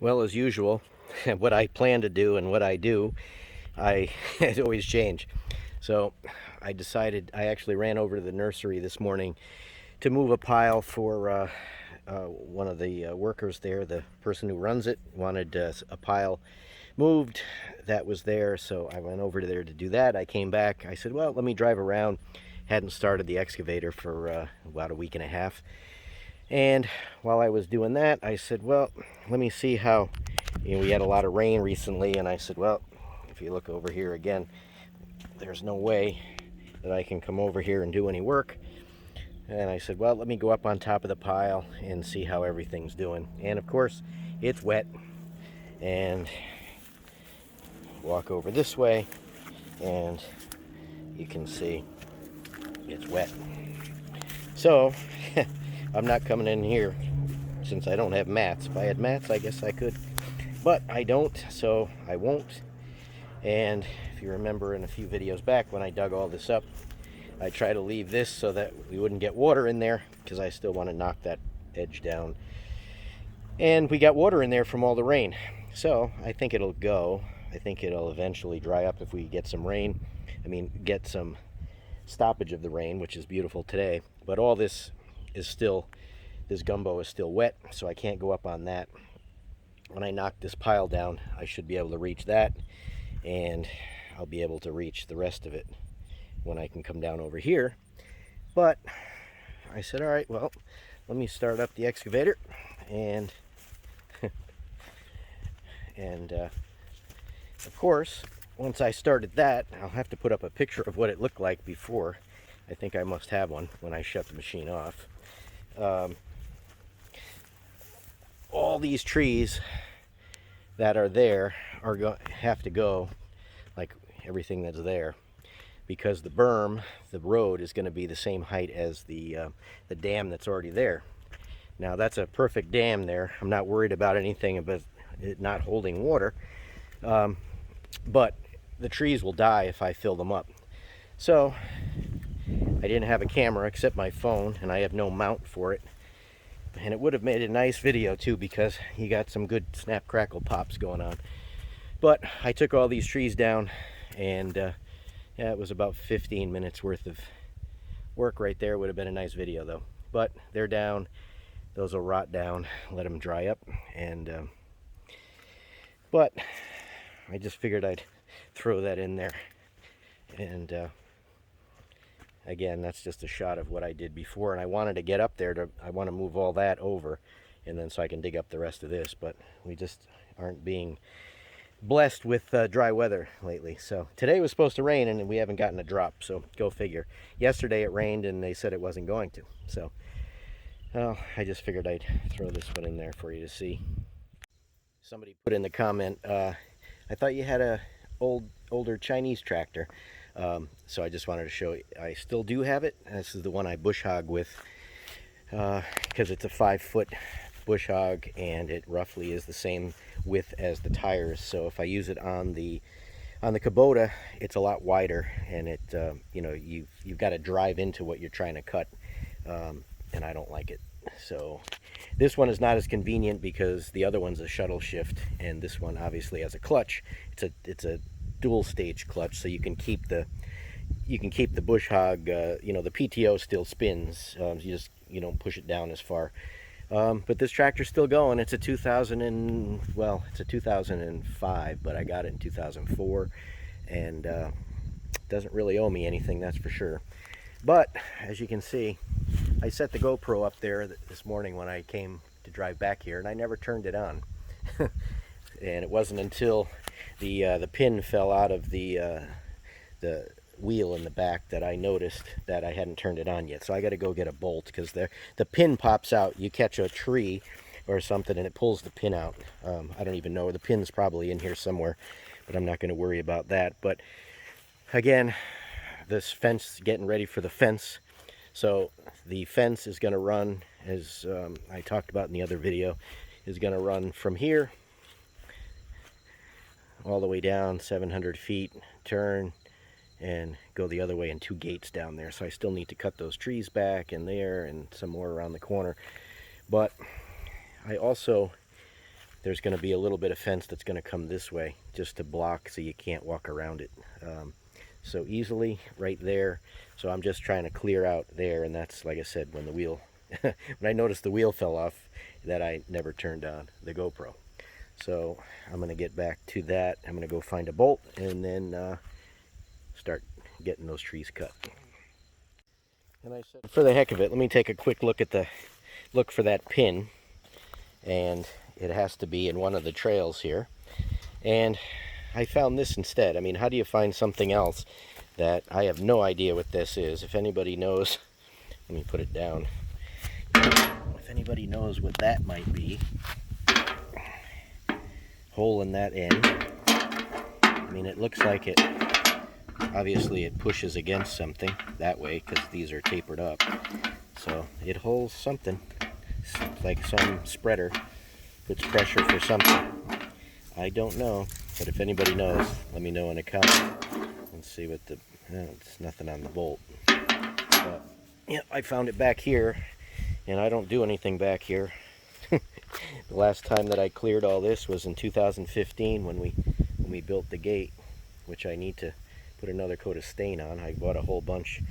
Well, as usual, what I plan to do and what I do, I it always change. So I actually ran over to the nursery this morning to move a pile for one of the workers there. The person who runs it wanted a pile moved that was there, so I went over there to do that. I came back. I said, well, let me drive around. Hadn't started the excavator for about a week and a half. And while I was doing that, I said, well, let me see how, we had a lot of rain recently, and I said, well, if you look over here again, there's no way that I can come over here and do any work. And I said, well, let me go up on top of the pile and see how everything's doing. And of course, it's wet. And walk over this way, and you can see it's wet. So I'm not coming in here since I don't have mats. If I had mats, I guess I could, but I don't, so I won't. And if you remember in a few videos back when I dug all this up, I try to leave this so that we wouldn't get water in there, because I still want to knock that edge down. And we got water in there from all the rain, so I think it'll go. I think it'll eventually dry up if we get some rain. Get some stoppage of the rain, which is beautiful today. But all this gumbo is still wet, so I can't go up on that. When I knock this pile down, I should be able to reach that, and I'll be able to reach the rest of it when I can come down over here. But I said, all right, well, let me start up the excavator, and of course, once I started that, I'll have to put up a picture of what it looked like before. I think I must have one when I shut the machine off. All these trees that are there have to go, like everything that's there, because the berm, the road, is going to be the same height as the dam that's already there. Now that's a perfect dam there. I'm not worried about anything about it not holding water, but the trees will die if I fill them up. So I didn't have a camera except my phone, and I have no mount for it. And it would have made a nice video too, because you got some good snap crackle pops going on. But I took all these trees down, and yeah, it was about 15 minutes worth of work right there. Would have been a nice video though. But they're down. Those will rot down. Let them dry up. And but I just figured I'd throw that in there. And again, that's just a shot of what I did before. And I wanted to get up there I want to move all that over, and then so I can dig up the rest of this. But we just aren't being blessed with dry weather lately. So today was supposed to rain, and we haven't gotten a drop, so go figure. Yesterday it rained and they said it wasn't going to, so I just figured I'd throw this one in there for you to see. Somebody put in the comment, I thought you had a older Chinese tractor. So I just wanted to show you, I still do have it. This is the one I bush hog with, because it's a 5-foot bush hog, and it roughly is the same width as the tires. So if I use it on the Kubota, it's a lot wider, and it you've got to drive into what you're trying to cut, and I don't like it. So this one is not as convenient because the other one's a shuttle shift, and this one obviously has a clutch. It's a dual stage clutch, so you can keep the bush hog. The PTO still spins. You just don't push it down as far. But this tractor's still going. It's a 2005, but I got it in 2004, and doesn't really owe me anything, that's for sure. But as you can see, I set the GoPro up there this morning when I came to drive back here, and I never turned it on. And it wasn't until the pin fell out of the wheel in the back that I noticed that I hadn't turned it on yet. So I got to go get a bolt, because the pin pops out. You catch a tree or something and it pulls the pin out. I don't even know. The pin's probably in here somewhere, but I'm not going to worry about that. But again, this fence, getting ready for the fence. So the fence is going to run, as I talked about in the other video, is going to run from here all the way down 700 feet, turn, and go the other way, and 2 gates down there. So I still need to cut those trees back and there, and some more around the corner. But I also there's going to be a little bit of fence that's going to come this way just to block so you can't walk around it so easily right there. So I'm just trying to clear out there, and that's, like I said, when the wheel when I noticed the wheel fell off, that I never turned on the GoPro. So I'm going to get back to that. I'm going to go find a bolt and then start getting those trees cut. And I said, for the heck of it, let me take a quick look for that pin, and it has to be in one of the trails here. And I found this instead. I mean, how do you find something else that I have no idea what this is? If anybody knows, let me put it down. If anybody knows what that might be, hole in that end. I mean, it looks like it, obviously it pushes against something that way because these are tapered up. So it holds something. It's like some spreader puts pressure for something. I don't know, but if anybody knows, let me know in the comments. Let's see what the, it's nothing on the bolt. But yeah, I found it back here, and I don't do anything back here. The last time that I cleared all this was in 2015 when we built the gate, which I need to put another coat of stain on. I bought a whole bunch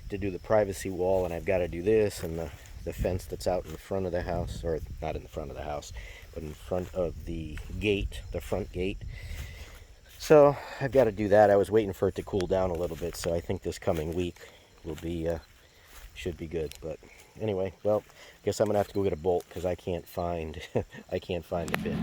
to do the privacy wall, and I've got to do this and the fence that's out in the front of the house, or not in the front of the house, but in front of the gate, the front gate. So I've got to do that. I was waiting for it to cool down a little bit, so I think this coming week will be should be good. But anyway, well, I guess I'm gonna have to go get a bolt because I can't find I can't find the pin.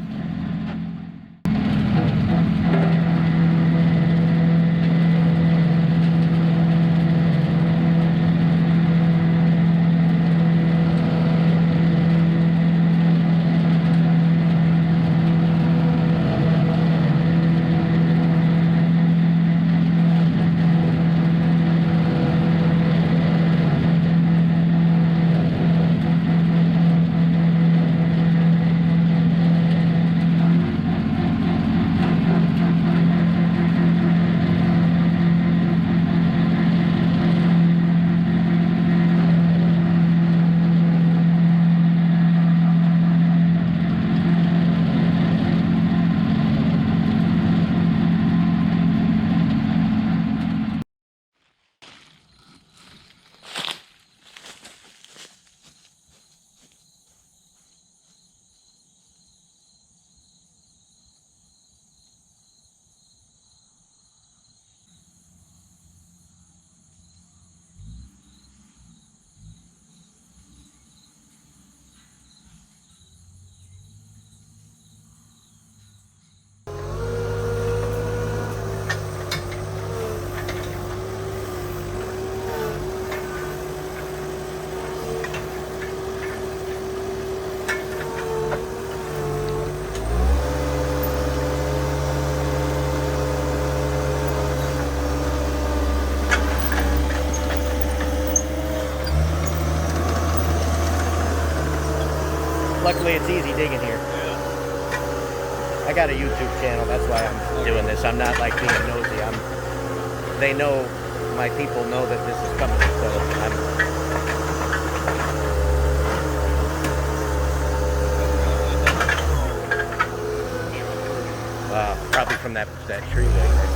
Luckily, it's easy digging here. I got a YouTube channel, that's why I'm doing this. I'm not like being nosy. They know, my people know that this is coming, so I'm probably from that tree there.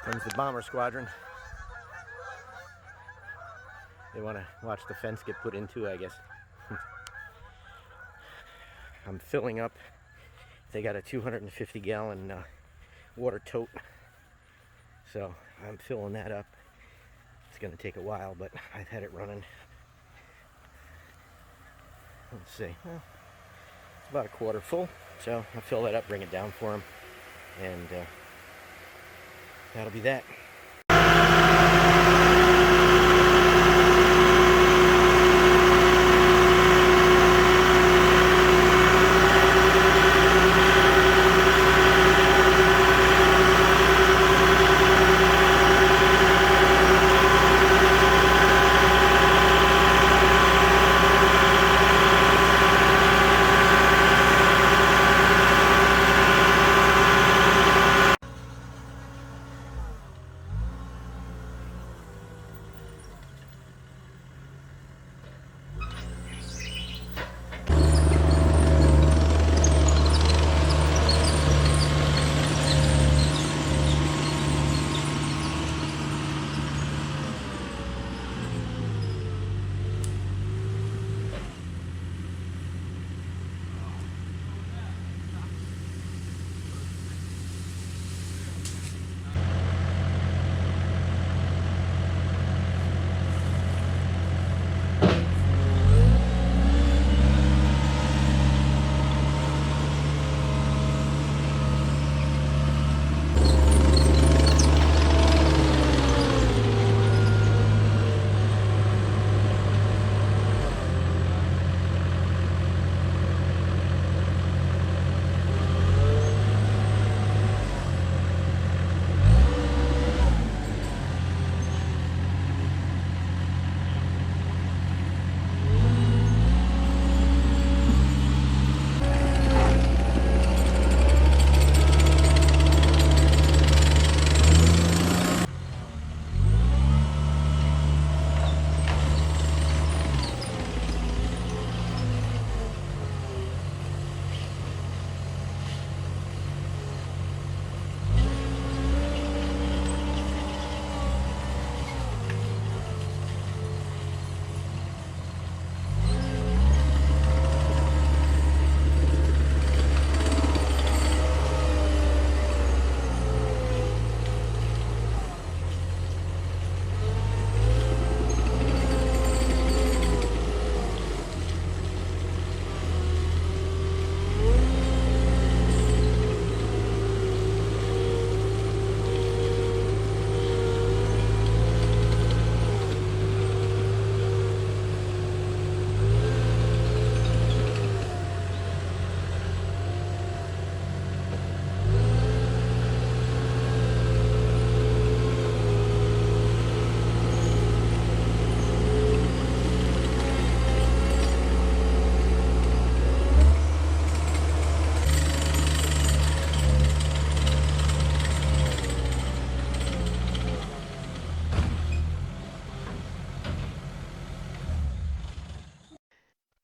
Comes the bomber squadron. They want to watch the fence get put into, I guess. I'm filling up. They got a 250-gallon water tote, so I'm filling that up. It's going to take a while, but I've had it running. Let's see. Well, it's about a quarter full, so I'll fill that up, bring it down for them, and that'll be that.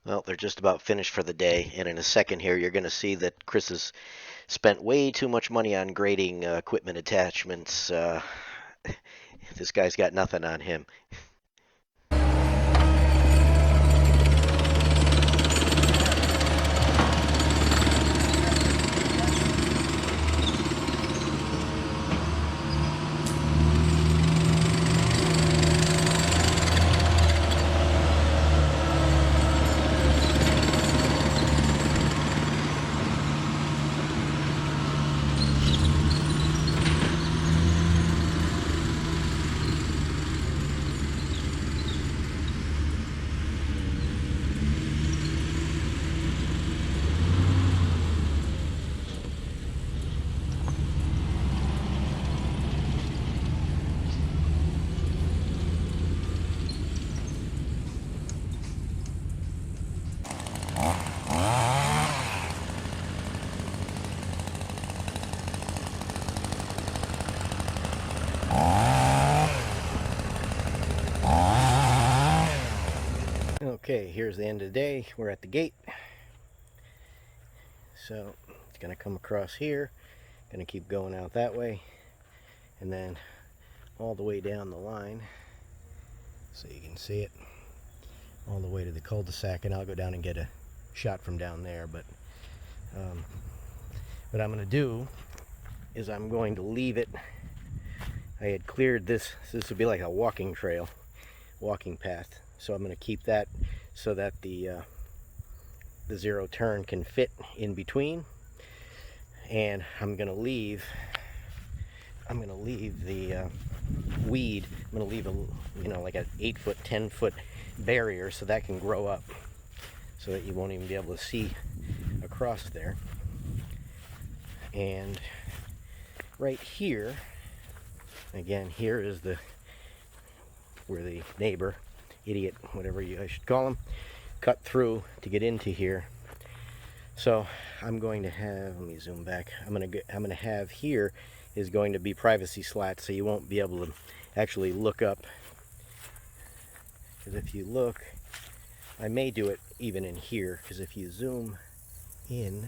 Well, they're just about finished for the day, and in a second here, you're going to see that Chris has spent way too much money on grading equipment attachments. This guy's got nothing on him. Okay, here's the end of the day. We're at the gate. So it's going to come across here. Going to keep going out that way. and then all the way down the line, so you can see it, all the way to the cul-de-sac, and I'll go down and get a shot from down there. But what I'm going to do is I'm going to leave it. I had cleared this. This would be like a walking trail, walking path. So I'm going to keep that so that the zero turn can fit in between. And I'm going to leave the weed. I'm going to leave like an 8-foot, 10-foot barrier so that can grow up, so that you won't even be able to see across there. And right here, again, here is where the neighbor, idiot, whatever I should call him, cut through to get into here. So I'm going to have, let me zoom back. I'm going to have here is going to be privacy slats, so you won't be able to actually look up. Because if you look, I may do it even in here, because if you zoom in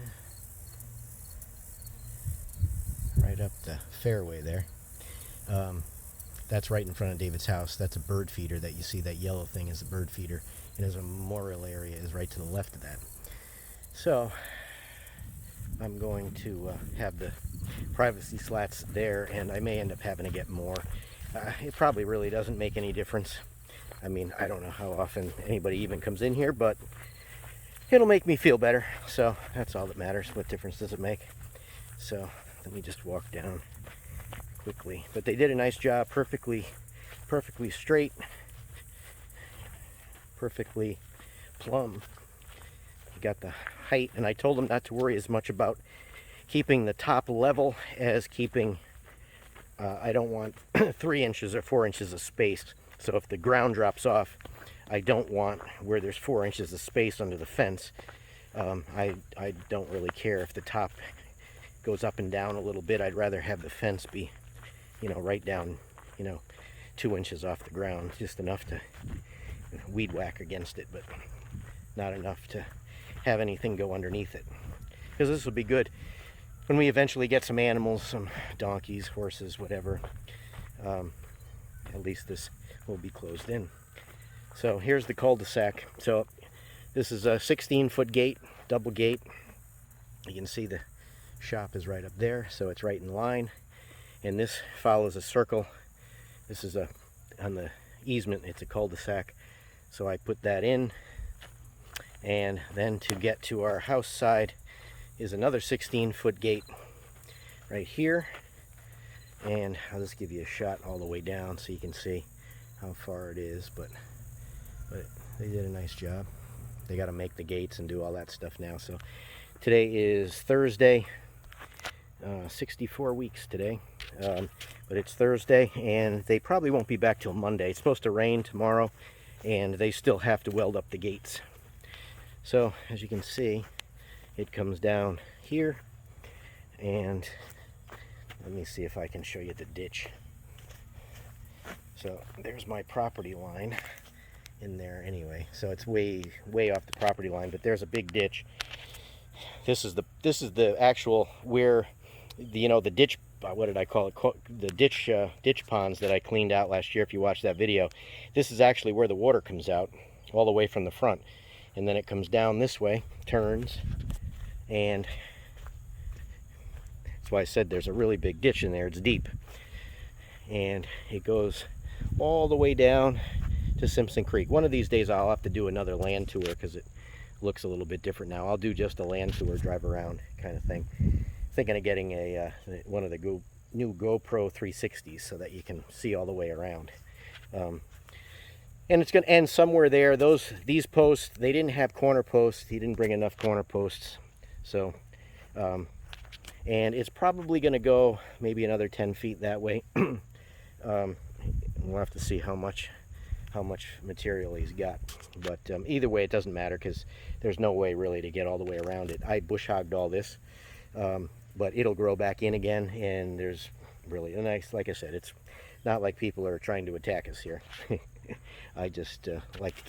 right up the fairway there, that's right in front of David's house. That's a bird feeder that you see. That yellow thing is a bird feeder, and his memorial area is right to the left of that. So I'm going to have the privacy slats there, and I may end up having to get more. It probably really doesn't make any difference. I mean, I don't know how often anybody even comes in here, but it'll make me feel better. So that's all that matters. What difference does it make? So let me just walk down quickly. But they did a nice job, perfectly straight, perfectly plumb. You got the height, and I told them not to worry as much about keeping the top level as keeping, I don't want 3 inches or 4 inches of space. So if the ground drops off, I don't want where there's 4 inches of space under the fence. I don't really care if the top goes up and down a little bit. I'd rather have the fence be, right down, 2 inches off the ground, just enough to weed whack against it, but not enough to have anything go underneath it. Because this will be good when we eventually get some animals, some donkeys, horses, whatever. At least this will be closed in. So here's the cul-de-sac. So this is a 16-foot gate, double gate. You can see the shop is right up there, so it's right in line. And this follows a circle. This is on the easement, it's a cul-de-sac. So I put that in. And then to get to our house side is another 16-foot gate right here. And I'll just give you a shot all the way down so you can see how far it is, but they did a nice job. They got to make the gates and do all that stuff now. So today is Thursday, 64 weeks today, but it's Thursday, and they probably won't be back till Monday. It's supposed to rain tomorrow, and they still have to weld up the gates. So as you can see, it comes down here, and let me see if I can show you the ditch. So there's my property line in there anyway. So it's way off the property line, but there's a big ditch. This is the actual where the ditch, what did I call it? The ditch ponds that I cleaned out last year. If you watched that video, this is actually where the water comes out, all the way from the front, and then it comes down this way, turns, and that's why I said there's a really big ditch in there. It's deep, and it goes all the way down to Simpson Creek. One of these days I'll have to do another land tour because it looks a little bit different now. I'll do just a land tour, drive around kind of thing. Thinking of getting one of the new GoPro 360s so that you can see all the way around. And it's going to end somewhere there. These posts, they didn't have corner posts. He didn't bring enough corner posts. So, and it's probably going to go maybe another 10 feet that way. We'll have to see how much material he's got. But either way, it doesn't matter because there's no way really to get all the way around it. I bush hogged all this, but it'll grow back in again, and there's really a nice, like I said, it's not like people are trying to attack us here. I just like to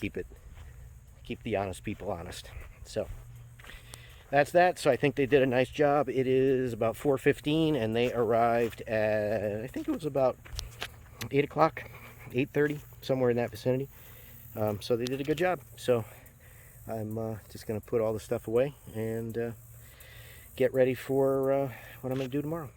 keep the honest people honest. So that's that. So I think they did a nice job. It is about 4:15, and they arrived at, I think it was about 8 o'clock, 8:30, somewhere in that vicinity. So they did a good job. So I'm just going to put all the stuff away and get ready for what I'm going to do tomorrow.